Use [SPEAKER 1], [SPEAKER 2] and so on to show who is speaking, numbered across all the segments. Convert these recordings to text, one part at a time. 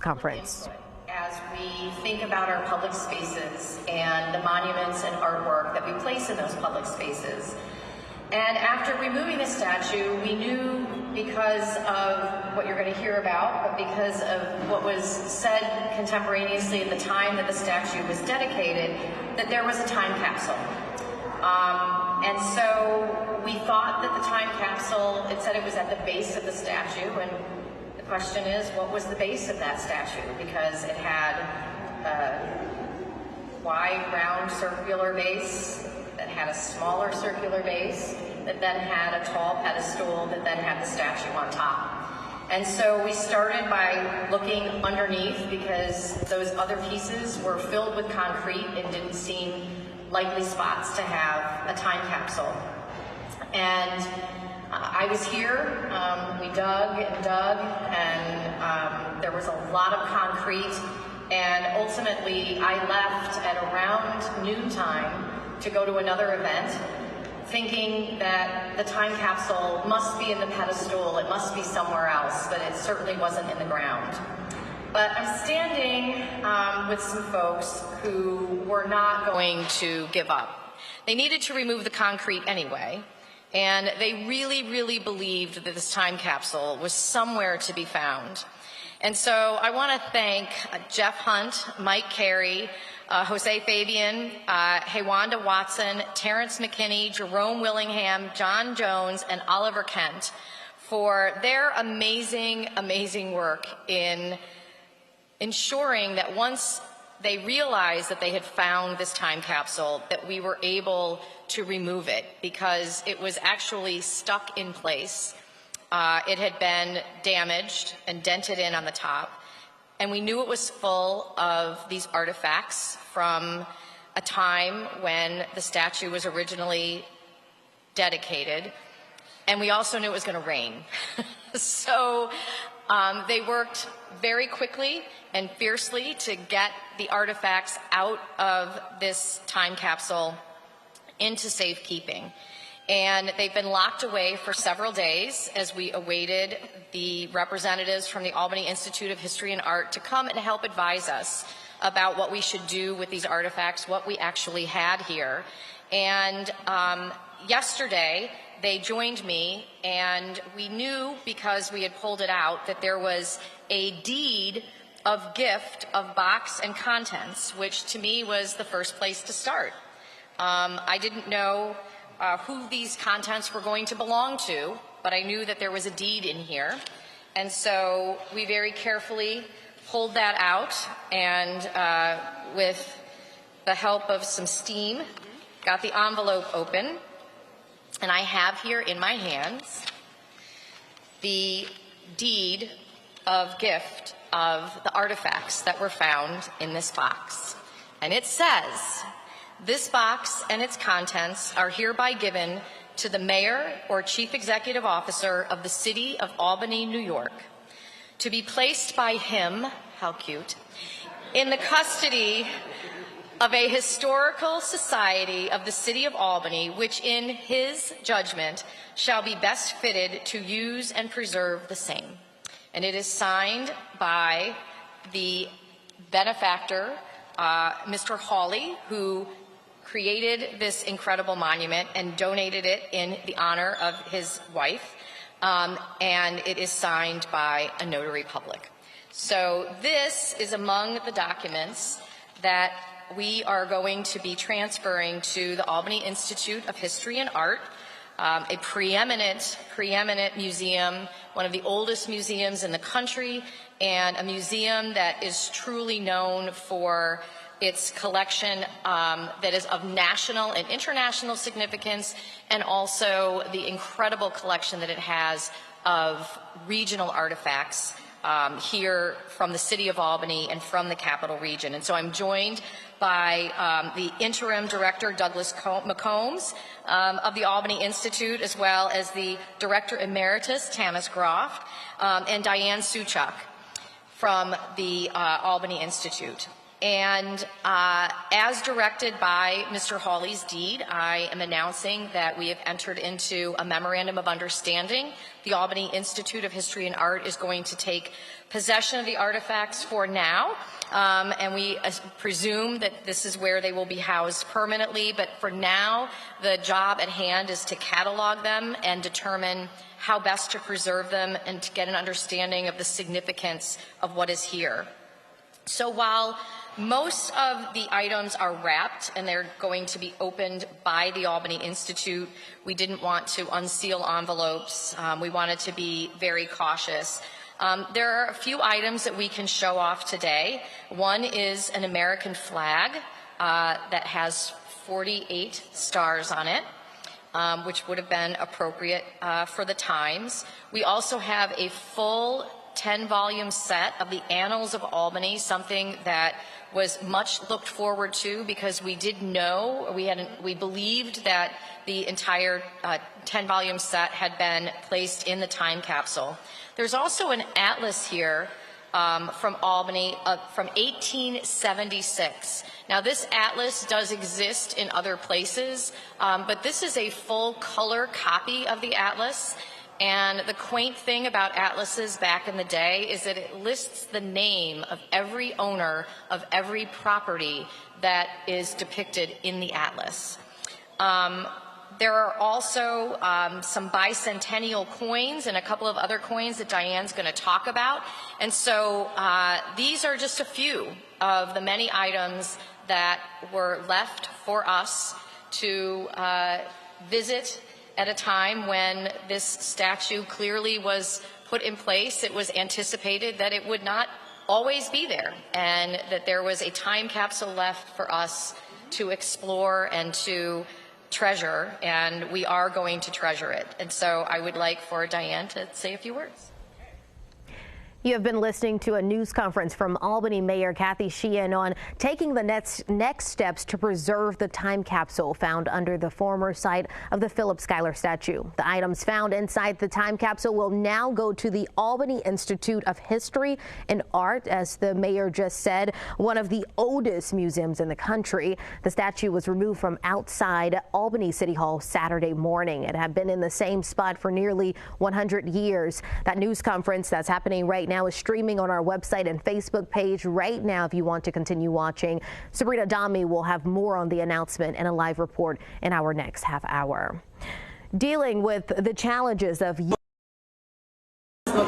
[SPEAKER 1] conference.
[SPEAKER 2] As we think about our public spaces and the monuments and artwork that we place in those public spaces. And after removing the statue, we knew, because of what you're going to hear about, but because of what was said contemporaneously at the time that the statue was dedicated, that there was a time capsule. And so we thought that the time capsule, it said it was at the base of the statue, and the question is, what was the base of that statue? Because it had a wide, round, circular base that had a smaller circular base that then had a tall pedestal that then had the statue on top. And so we started by looking underneath, because those other pieces were filled with concrete and didn't seem likely spots to have a time capsule. And I was here, we dug and there was a lot of concrete, and ultimately I left at around noontime to go to another event, thinking that the time capsule must be in the pedestal, it must be somewhere else, but it certainly wasn't in the ground. But I'm standing with some folks who were not going to give up. They needed to remove the concrete anyway, and they really, really believed that this time capsule was somewhere to be found. And so I want to thank Jeff Hunt, Mike Carey, Jose Fabian, Haywanda Watson, Terrence McKinney, Jerome Willingham, John Jones, and Oliver Kent for their amazing, amazing work in ensuring that once they realized that they had found this time capsule, that we were able to remove it, because it was actually stuck in place. It had been damaged and dented in on the top, and we knew it was full of these artifacts from a time when the statue was originally dedicated, and we also knew it was going to rain. So they worked very quickly and fiercely to get the artifacts out of this time capsule into safekeeping. And they've been locked away for several days as we awaited the representatives from the Albany Institute of History and Art to come and help advise us about what we should do with these artifacts, what we actually had here. And yesterday, they joined me, and we knew, because we had pulled it out, that there was a deed of gift of box and contents, which to me was the first place to start. I didn't know who these contents were going to belong to, but I knew that there was a deed in here. And so we very carefully pulled that out, and with the help of some steam, got the envelope open. And I have here in my hands the deed of gift of the artifacts that were found in this box. And it says, "This box and its contents are hereby given to the mayor or chief executive officer of the city of Albany, New York, to be placed by him," how cute, "in the custody of a historical society of the city of Albany, which in his judgment shall be best fitted to use and preserve the same." And it is signed by the benefactor, Mr. Hawley, who created this incredible monument and donated it in the honor of his wife, and it is signed by a notary public. So this is among the documents that we are going to be transferring to the Albany Institute of History and Art, a preeminent museum, one of the oldest museums in the country, and a museum that is truly known for its collection that is of national and international significance, and also the incredible collection that it has of regional artifacts here from the city of Albany and from the capital region. And so I'm joined by the interim director, Douglas McCombs, of the Albany Institute, as well as the director emeritus, Tamis Groff, and Diane Suchak from the Albany Institute. And as directed by Mr. Hawley's deed, I am announcing that we have entered into a memorandum of understanding. The Albany Institute of History and Art is going to take possession of the artifacts for now, and we presume that this is where they will be housed permanently. But for now, the job at hand is to catalog them and determine how best to preserve them and to get an understanding of the significance of what is here. So while most of the items are wrapped and they're going to be opened by the Albany Institute, we didn't want to unseal envelopes. We wanted to be very cautious. There are a few items that we can show off today. One is an American flag that has 48 stars on it, which would have been appropriate for the times. We also have a full 10-volume set of the Annals of Albany, something that was much looked forward to because we did know, we believed that the entire 10-volume set had been placed in the time capsule. There's also an atlas here from Albany from 1876. Now, this atlas does exist in other places, but this is a full color copy of the atlas. And the quaint thing about atlases back in the day is that it lists the name of every owner of every property that is depicted in the atlas. There are also some bicentennial coins and a couple of other coins that Diane's going to talk about. And so these are just a few of the many items that were left for us to visit at a time when this statue clearly was put in place. It was anticipated that it would not always be there and that there was a time capsule left for us to explore and to treasure, and we are going to treasure it. And so I would like for Diane to say a few words.
[SPEAKER 1] You have been listening to a news conference from Albany Mayor Kathy Sheehan on taking the next steps to preserve the time capsule found under the former site of the Philip Schuyler statue. The items found inside the time capsule will now go to the Albany Institute of History and Art, as the mayor just said, one of the oldest museums in the country. The statue was removed from outside Albany City Hall Saturday morning. It had been in the same spot for nearly 100 years. That news conference that's happening right now is streaming on our website and Facebook page right now if you want to continue watching. Sabrina Dami will have more on the announcement and a live report in our next half hour. Dealing with the challenges of
[SPEAKER 3] the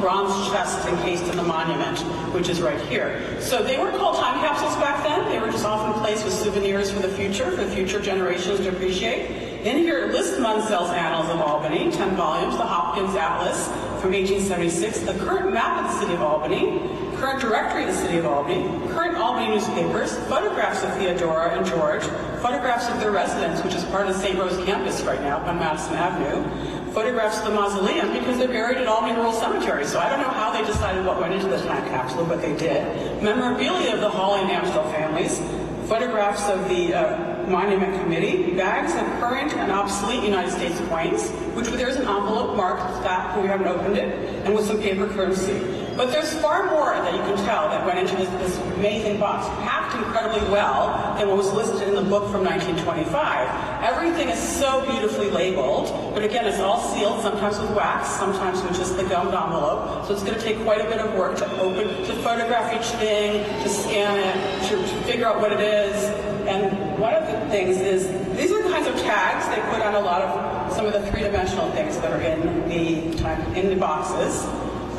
[SPEAKER 3] bronze chest encased in the monument, which is right here. So they weren't called time capsules back then. They were just often placed with souvenirs for the future generations to appreciate. In here, list Munsell's Annals of Albany, 10 volumes, the Hopkins Atlas from 1876, the current map of the city of Albany, current directory of the city of Albany, current Albany newspapers, photographs of Theodora and George, photographs of their residence, which is part of the St. Rose campus right now on Madison Avenue, photographs of the mausoleum because they're buried at Albany Rural Cemetery. So I don't know how they decided what went into the time capsule, but they did. Memorabilia of the Hawley and Amstel families, photographs of the Monument Committee, bags of current and obsolete United States coins, which there's an envelope marked that, but we haven't opened it, and with some paper currency. But there's far more that you can tell that went into this amazing box, packed incredibly well than what was listed in the book from 1925. Everything is so beautifully labeled, but again, it's all sealed, sometimes with wax, sometimes with just the gummed envelope. So it's going to take quite a bit of work to open, to photograph each thing, to scan it, to figure out what it is. And one of the things is, these are the kinds of tags they put on a lot of some of the three-dimensional things that are in the boxes.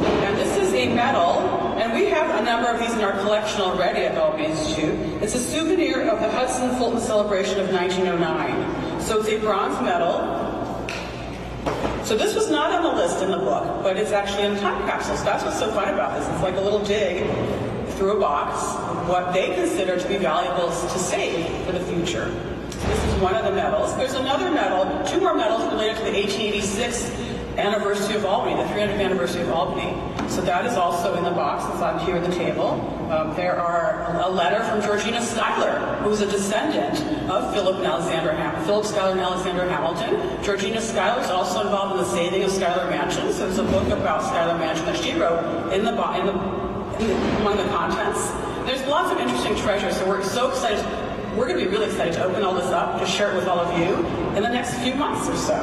[SPEAKER 3] And this is a medal, and we have a number of these in our collection already at the Albany Institute. It's a souvenir of the Hudson Fulton celebration of 1909. So it's a bronze medal. So this was not on the list in the book, but it's actually in the time capsule. So that's what's so fun about this. It's like a little dig through a box, what they consider to be valuables to save for the future. This is one of the medals. There's another medal, two more medals related to the 1886 anniversary of Albany, the 300th anniversary of Albany. So that is also in the box. It's on here at the table. There are a letter from Georgina Schuyler, who's a descendant of Philip Schuyler and Alexander Hamilton. Georgina Schuyler is also involved in the saving of Schuyler Mansion. So there's a book about Schuyler Mansion that she wrote among the contents. there's lots of interesting treasures, so we're so excited. We're going to be really excited to open all this up, to share it with all of you in the next few months or so.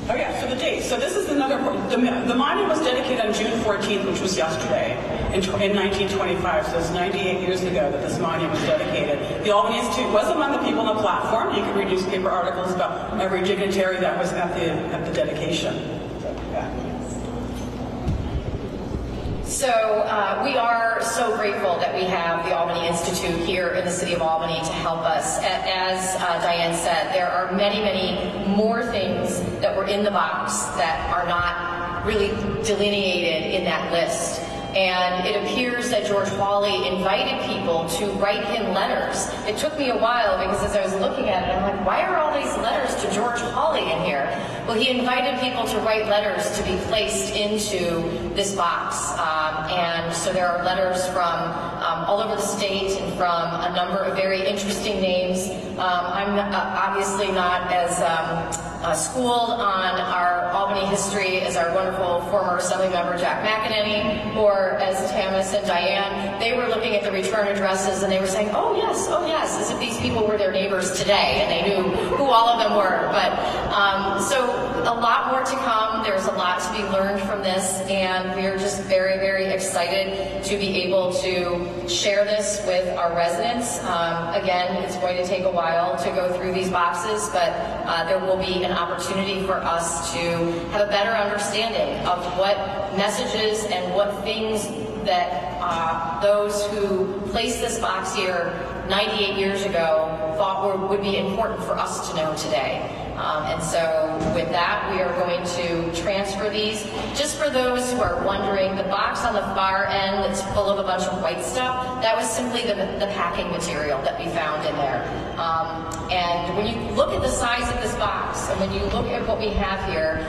[SPEAKER 3] Oh yeah, so the date. So this is another, the monument was dedicated on June 14th, which was yesterday, in 1925. So it's 98 years ago that this monument was dedicated. The Albany Institute was among the people on the platform. You can read newspaper articles about every dignitary that was at the dedication.
[SPEAKER 2] So we are so grateful that we have the Albany Institute here in the city of Albany to help us. As Diane said, there are many, many more things that were in the box that are not really delineated in that list. And it appears that George Hawley invited people to write him letters. It took me a while because as I was looking at it, I'm like, why are all these letters to George Hawley in here? Well, he invited people to write letters to be placed into this box. And so there are letters from all over the state and from a number of very interesting names. I'm obviously not as schooled on our Albany history as our wonderful former Assembly member Jack McEnany, or as Tamis and Diane. They were looking at the return addresses and they were saying, oh yes, as if these people were their neighbors today and they knew who all of them were. But so a lot more to come. There's a lot to be learned from this, and we are just very, very excited to be able to share this with our residents. Again, it's going to take a while to go through these boxes, but there will be an opportunity for us to have a better understanding of what messages and what things that those who placed this box here 98 years ago thought would be important for us to know today. And so with that, we are going to transfer these. Just for those who are wondering, the box on the far end that's full of a bunch of white stuff, that was simply the packing material that we found in there. And when you look at the size of this box, and when you look at what we have here,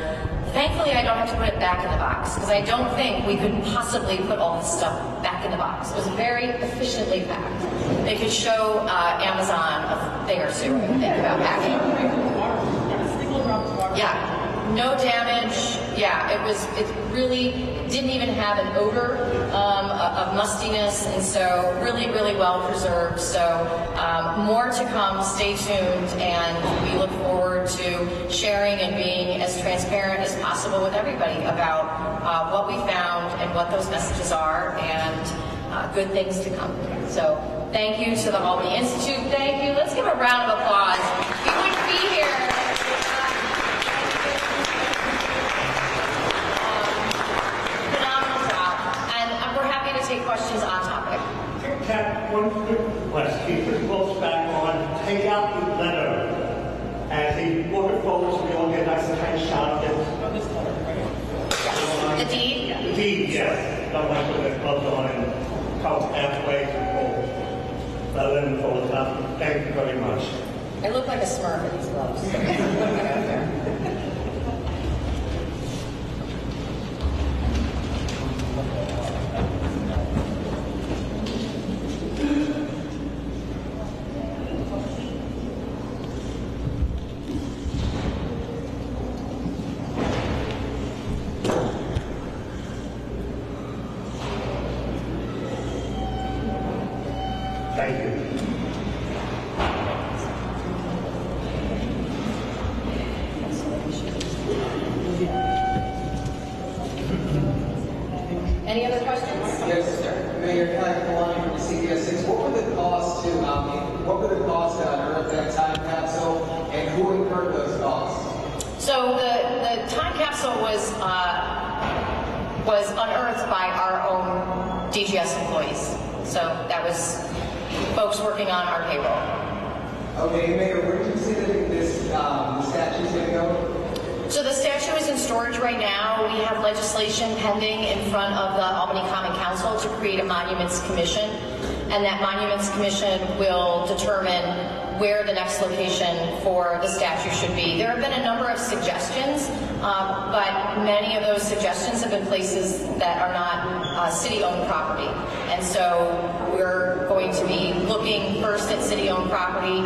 [SPEAKER 2] thankfully I don't have to put it back in the box, because I don't think we could possibly put all this stuff back in the box. It was very efficiently packed. They could show Amazon a thing or two about packing. Yeah, no damage. Yeah, it really didn't even have an odor of mustiness, and so really, really well preserved. So more to come. Stay tuned, and we look forward to sharing and being as transparent as possible with everybody about what we found and what those messages are, and good things to come. So thank you to the Albany Institute. Thank you. Let's give a round of applause. We wouldn't be here. Take questions on topic.
[SPEAKER 4] Kat, one quick request. Keep it close back on. Take out the letter. As the water flows, we all get nice and tight shot of it.
[SPEAKER 2] Yes. The deed?
[SPEAKER 4] The deed, yes. Don't like to put the gloves on and come halfway to hold. Rather than fold it up. Thank you very much.
[SPEAKER 2] I look like a Smurf in these gloves.
[SPEAKER 4] Thank you.
[SPEAKER 2] Any other questions?
[SPEAKER 5] Yes, sir. Mayor Kathy Sheehan from CBS 6. What were the costs to unearth that time capsule, and who incurred those costs?
[SPEAKER 2] So the time capsule was unearthed by our own DGS employees. So that was folks working on our payroll.
[SPEAKER 5] Okay, Mayor, where did you say that this statue is going to go?
[SPEAKER 2] So the statue is in storage right now. We have legislation pending in front of the Albany Common Council to create a Monuments Commission, and that Monuments Commission will determine where the next location for the statue should be. There have been a number of suggestions, but many of those suggestions have been places that are not city-owned property. And so we're going to be looking first at city-owned property,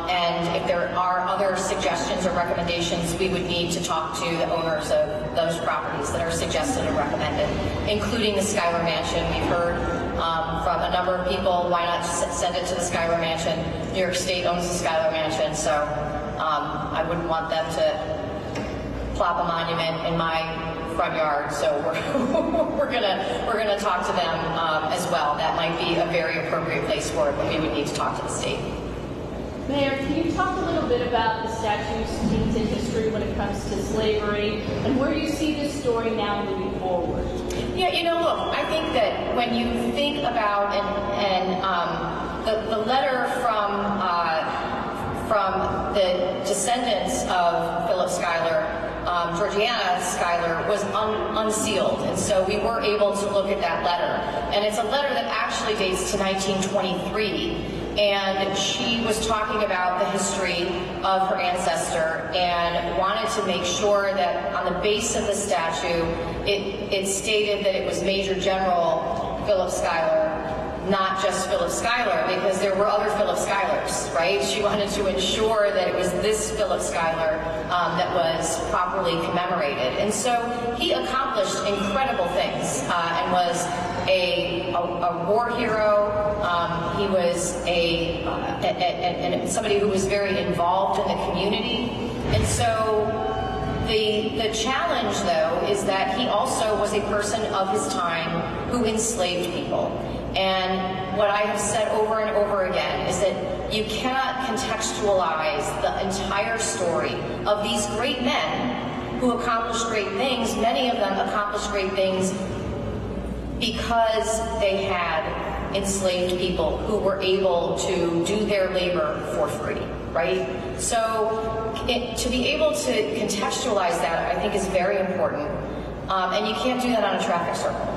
[SPEAKER 2] and if there are other suggestions or recommendations, we would need to talk to the owners of those properties that are suggested and recommended, including the Schuyler Mansion. We've heard from a number of people, why not send it to the Schuyler Mansion? New York State owns the Schuyler Mansion, so I wouldn't want them to plop a monument in my front yard, so we're gonna talk to them as well. That might be a very appropriate place for it, but we would need to talk to the state.
[SPEAKER 6] Mayor, can you talk a little bit about the statue's tainted history when it comes to slavery, and where do you see this story now moving forward?
[SPEAKER 2] Yeah, you know, look, I think that when you think about the letter from the descendants of Philip Schuyler, Georgiana Schuyler, was unsealed, and so we were able to look at that letter. And it's a letter that actually dates to 1923. And she was talking about the history of her ancestor and wanted to make sure that on the base of the statue, it stated that it was Major General Philip Schuyler, not just Philip Schuyler, because there were other Philip Schuylers, right? She wanted to ensure that it was this Philip Schuyler that was properly commemorated. And so he accomplished incredible things and was a war hero. He was somebody who was very involved in the community. And so the challenge, though, is that he also was a person of his time who enslaved people. And what I have said over and over again is that you cannot contextualize the entire story of these great men who accomplished great things. Many of them accomplished great things because they had enslaved people who were able to do their labor for free, right? So to be able to contextualize that, I think, is very important. And you can't do that on a traffic circle.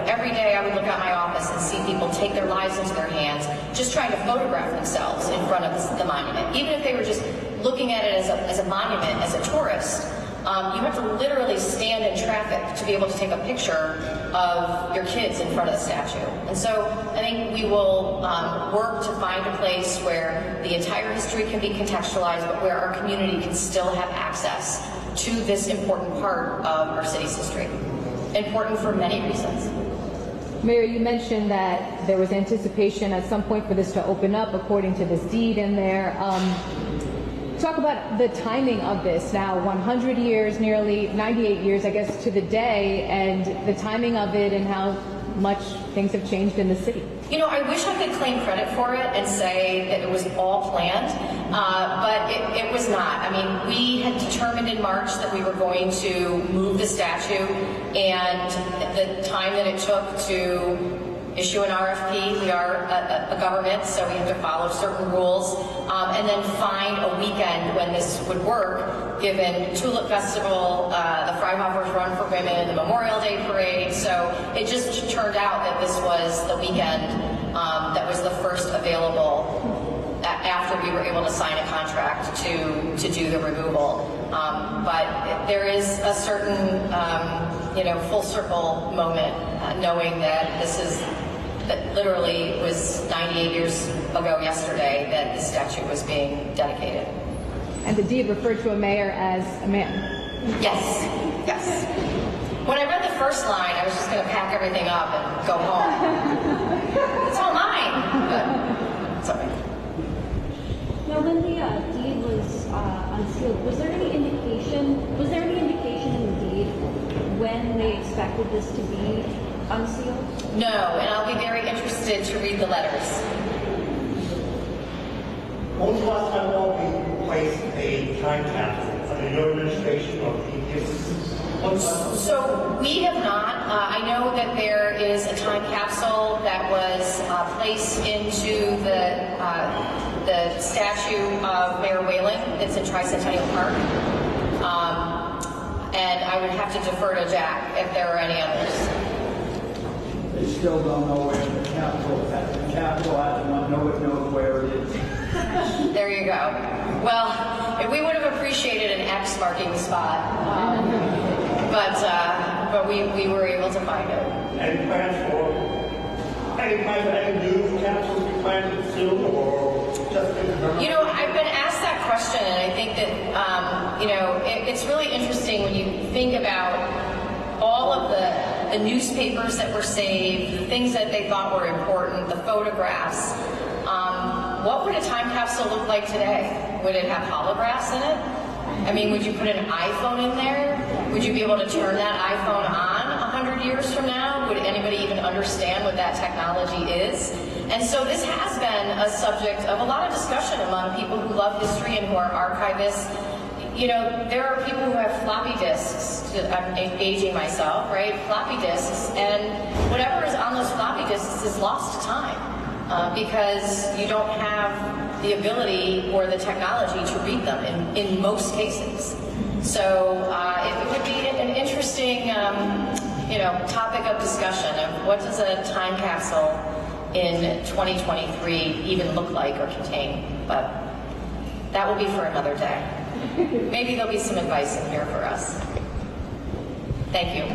[SPEAKER 2] Every day I would look out my office and see people take their lives into their hands just trying to photograph themselves in front of the monument. Even if they were just looking at it as a monument, as a tourist, you have to literally stand in traffic to be able to take a picture of your kids in front of the statue. And so I think we will work to find a place where the entire history can be contextualized, but where our community can still have access to this important part of our city's history. Important for many reasons.
[SPEAKER 7] Mayor, you mentioned that there was anticipation at some point for this to open up according to this deed in there. Talk about the timing of this now, 100 years, nearly 98 years, I guess, to the day, and the timing of it and how much things have changed in the city.
[SPEAKER 2] You know, I wish I could claim credit for it and say that it was all planned, but it was not. I mean, we had determined in March that we were going to move the statue, and the time that it took to issue an RFP, we are a government, so we have to follow certain rules, and then find a weekend when this would work, given Tulip Festival, the Freihofers Run for Women, the Memorial Day Parade. So it just turned out that this was the weekend that was the first available after we were able to sign a contract to do the removal. But there is a certain, full circle moment, knowing that that literally was 98 years ago yesterday that the statue was being dedicated.
[SPEAKER 7] And the deed referred to a mayor as a man.
[SPEAKER 2] Yes, yes. When I read the first line, I was just going to pack everything up and go home. It's all mine, but it's all right.
[SPEAKER 8] Now, when the deed was unsealed, was there any indication in the deed when they expected this to be unsealed?
[SPEAKER 2] No, and I'll be very interested to read the letters.
[SPEAKER 4] When was the last time we placed a time capsule under your administration or previous?
[SPEAKER 2] So we have not. I know that there is a time capsule that was placed into the statue of Mayor Whalen. It's in Tricentennial Park. And I would have to defer to Jack if there are any others.
[SPEAKER 9] They still don't know where the Capsule is. The Capsule has one, no one knows where it is.
[SPEAKER 2] There you go. Well, we would have appreciated an X marking the spot, but but we were able to find it.
[SPEAKER 4] Any plans for any new capsules you plan to soon, or just in
[SPEAKER 2] You know, I've been asked that question, and I think that, you know, it's really interesting when you think about all of the newspapers that were saved, the things that they thought were important, the photographs. What would a time capsule look like today? Would it have holographs in it? I mean, would you put an iPhone in there? Would you be able to turn that iPhone on 100 years from now? Would anybody even understand what that technology is? And so this has been a subject of a lot of discussion among people who love history and who are archivists. You know, there are people who have floppy disks, I'm aging myself, right? Floppy disks, and whatever is on those floppy disks is lost to time because you don't have the ability or the technology to read them in most cases. So it would be an interesting, you know, topic of discussion of what does a time capsule in 2023 even look like or contain, but that will be for another day. Maybe there'll be some advice in here for us. Thank you.